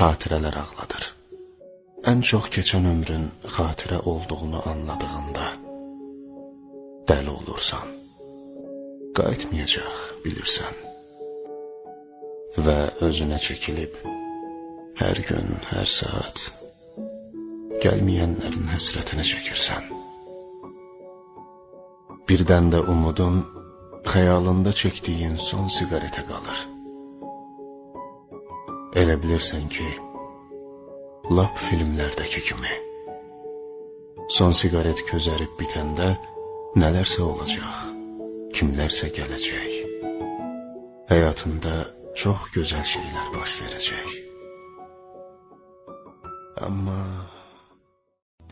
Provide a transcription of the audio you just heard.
xatirələr ağladır. Ən çox keçən ömrün xatirə olduğunu anladığında dəli olursan. Qayıtmayacaq, bilirsən. Və özünə çəkilib hər gün, hər saat gəlməyənlərin həsrətini çəkirsən. Birdən də umudun xəyalında çəkdiyin son siqaretə qalır. Elə bilirsən ki, lap filmlərdəki kimi son siqaret közərib bitəndə nələrsə olacaq, kimlərsə gələcək. Həyatında çox gözəl şeylər baş verəcək. Amma